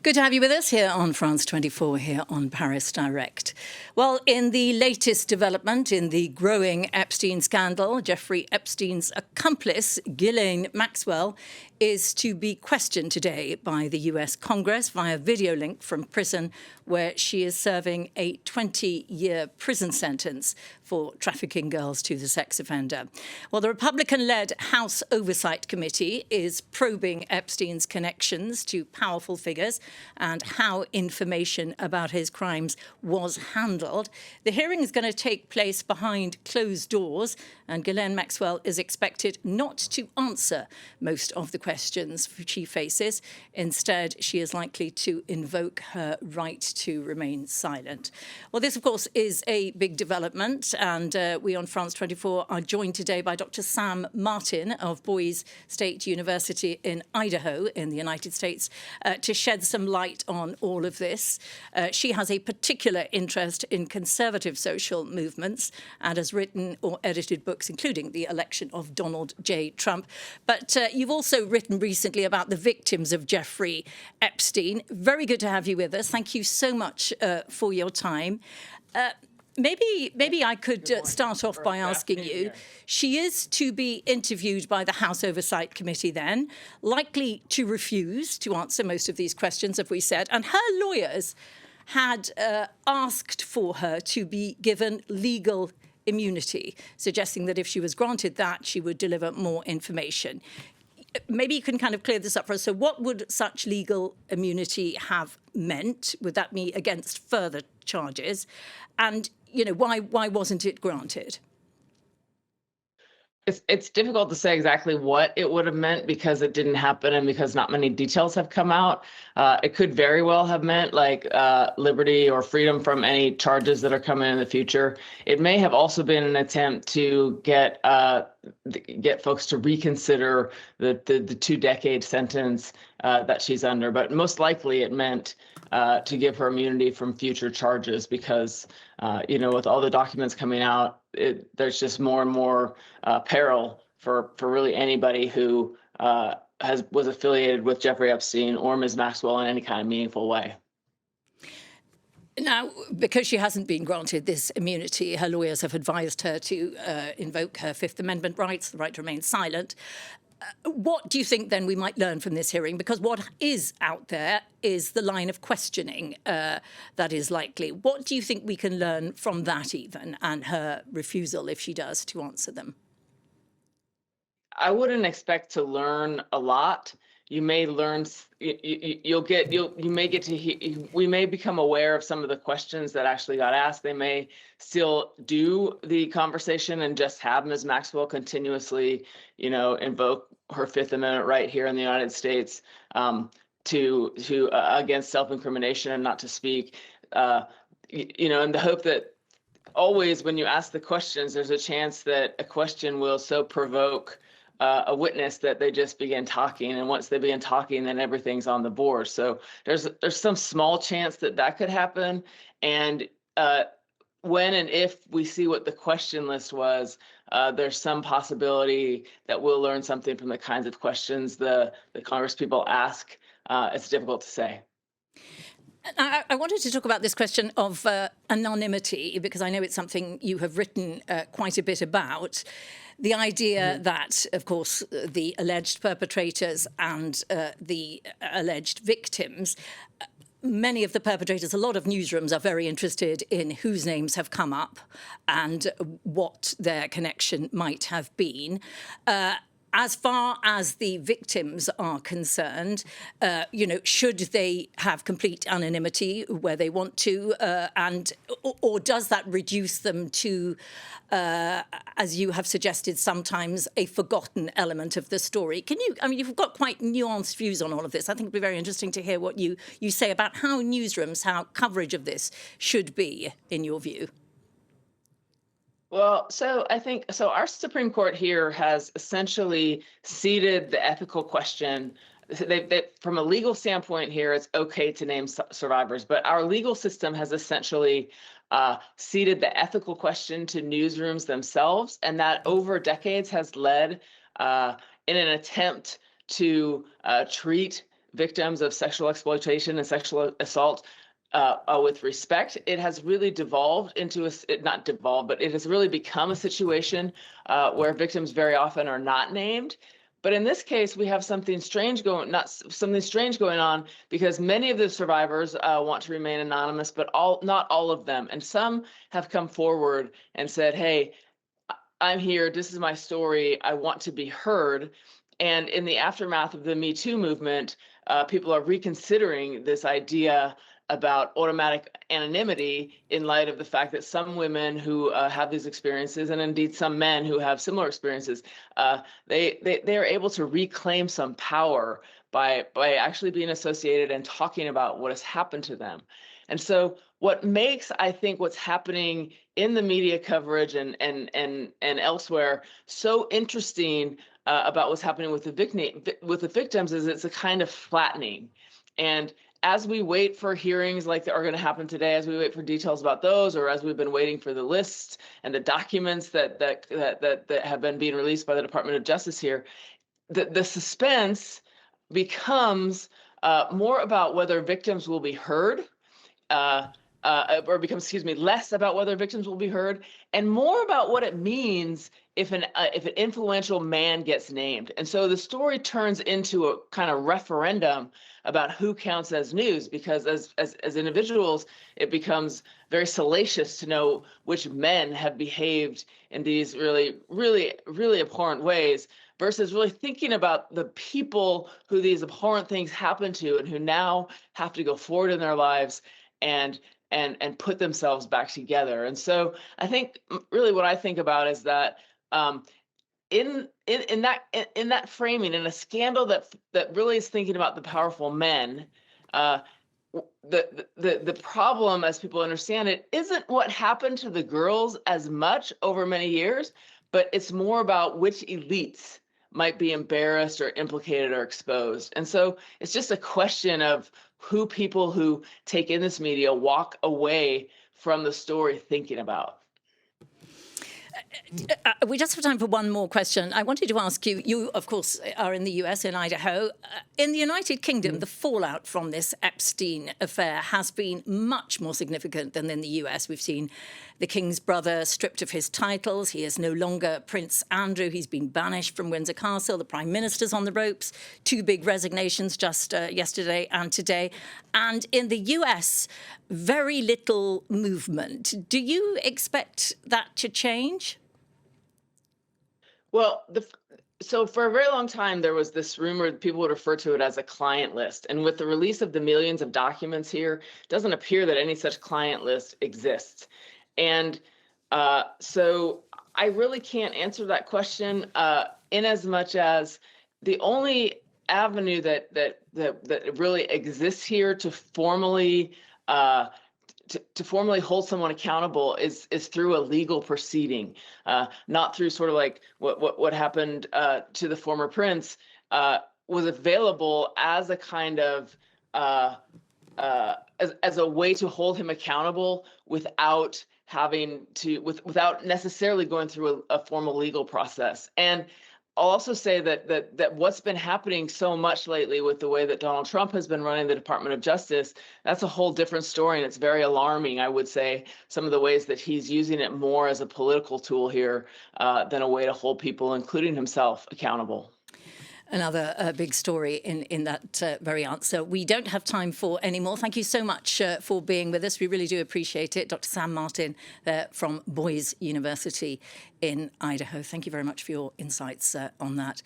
Good to have you with us here on France 24, here on Paris Direct. Well, in the latest development in the growing Epstein scandal, Jeffrey Epstein's accomplice, Ghislaine Maxwell, is to be questioned today by the US Congress via video link from prison, where she is serving a 20-year prison sentence for trafficking girls to the sex offender. Well, the Republican-led House Oversight Committee is probing Epstein's connections to powerful figures and how information about his crimes was handled. The hearing is going to take place behind closed doors, and Ghislaine Maxwell is expected not to answer most of the questions she faces. Instead, she is likely to invoke her right to remain silent. Well, this, of course, is a big development, and we on France 24 are joined today by Dr. Sam Martin of Boise University in Idaho in the United States to shed some light on all of this. She has a particular interest in conservative social movements and has written or edited books, including The Election of Donald J. Trump. But you've also written recently about the victims of Jeffrey Epstein. Very good to have you with us. Thank you so much for your time. Maybe I could start off by asking you, she is to be interviewed by the House Oversight Committee then, likely to refuse to answer most of these questions, as we said, and her lawyers had asked for her to be given legal immunity, suggesting that if she was granted that, she would deliver more information. Maybe you can kind of clear this up for us. So what would such legal immunity have meant? Would that be against further charges? And, you know, why wasn't it granted? It's difficult to say exactly what it would have meant because it didn't happen and because not many details have come out. It could very well have meant like liberty or freedom from any charges that are coming in the future. It may have also been an attempt to get folks to reconsider the 2-decade sentence that she's under. But most likely it meant to give her immunity from future charges because, with all the documents coming out, there's just more and more peril for really anybody who was affiliated with Jeffrey Epstein or Ms. Maxwell in any kind of meaningful way. Now, because she hasn't been granted this immunity, her lawyers have advised her to invoke her Fifth Amendment rights, the right to remain silent. What do you think, then, we might learn from this hearing? Because what is out there is the line of questioning that is likely. What do you think we can learn from that even, and her refusal, if she does, to answer them? I wouldn't expect to learn a lot. You may learn, you may get to hear, we may become aware of some of the questions that actually got asked. They may still do the conversation and just have Ms. Maxwell continuously, invoke her Fifth Amendment right here in the United States to against self-incrimination and not to speak, in the hope that always when you ask the questions, there's a chance that a question will so provoke a witness that they just begin talking, and once they begin talking, then everything's on the board. So there's some small chance that could happen, and when and if we see what the question list was, there's some possibility that we'll learn something from the kinds of questions the Congress people ask. It's difficult to say. I wanted to talk about this question of anonymity, because I know it's something you have written quite a bit about. The idea that, of course, the alleged perpetrators and the alleged victims, many of the perpetrators, a lot of newsrooms are very interested in whose names have come up and what their connection might have been. As far as the victims are concerned, should they have complete anonymity where they want to, or does that reduce them to, as you have suggested, sometimes a forgotten element of the story? You've got quite nuanced views on all of this. I think it'd be very interesting to hear what you say about how newsrooms, how coverage of this should be, in your view. Well, I think our Supreme Court here has essentially ceded the ethical question. From a legal standpoint here, it's okay to name survivors, but our legal system has essentially ceded the ethical question to newsrooms themselves, and that over decades has led in an attempt to treat victims of sexual exploitation and sexual assault with respect. It has really devolved into not devolved, but it has really become a situation where victims very often are not named. But in this case, we have something strange going, not something strange going on, because many of the survivors want to remain anonymous, but not all of them. And some have come forward and said, "Hey, I'm here. This is my story. I want to be heard." And in the aftermath of the Me Too movement, people are reconsidering this idea about automatic anonymity in light of the fact that some women who have these experiences, and indeed some men who have similar experiences, they are able to reclaim some power by actually being associated and talking about what has happened to them. And so what makes, I think, what's happening in the media coverage and elsewhere so interesting about what's happening with the victims is it's a kind of flattening. And as we wait for hearings like that are going to happen today, as we wait for details about those, or as we've been waiting for the lists and the documents that have been being released by the Department of Justice here, the suspense becomes more about whether victims will be heard, or becomes, excuse me, less about whether victims will be heard, and more about what it means if an influential man gets named. And so the story turns into a kind of referendum about who counts as news, because as individuals, it becomes very salacious to know which men have behaved in these really abhorrent ways, versus really thinking about the people who these abhorrent things happen to and who now have to go forward in their lives and put themselves back together. And so I think really what I think about is that in that framing, in a scandal that really is thinking about the powerful men, the problem, as people understand it, isn't what happened to the girls as much over many years, but it's more about which elites might be embarrassed or implicated or exposed. And so it's just a question of who people who take in this media walk away from the story thinking about. We just have time for one more question. I wanted to ask you, you, of course, are in the US, in Idaho. In the United Kingdom, the fallout from this Epstein affair has been much more significant than in the US. We've seen the King's brother stripped of his titles. He is no longer Prince Andrew. He's been banished from Windsor Castle. The Prime Minister's on the ropes. 2 big resignations just yesterday and today. And in the US, very little movement. Do you expect that to change? Well, so for a very long time, there was this rumor that people would refer to it as a client list. And with the release of the millions of documents here, it doesn't appear that any such client list exists. And so I really can't answer that question in as much as the only avenue that really exists here to formally hold someone accountable is through a legal proceeding, not through sort of like what happened to the former prince, was available as a kind of as a way to hold him accountable without without necessarily going through a formal legal process. And I'll also say that what's been happening so much lately with the way that Donald Trump has been running the Department of Justice, that's a whole different story. And it's very alarming, I would say, some of the ways that he's using it more as a political tool here than a way to hold people, including himself, accountable. Another big story in that very answer. We don't have time for any more. Thank you so much for being with us. We really do appreciate it. Dr. Sam Martin from Boise University in Idaho. Thank you very much for your insights on that.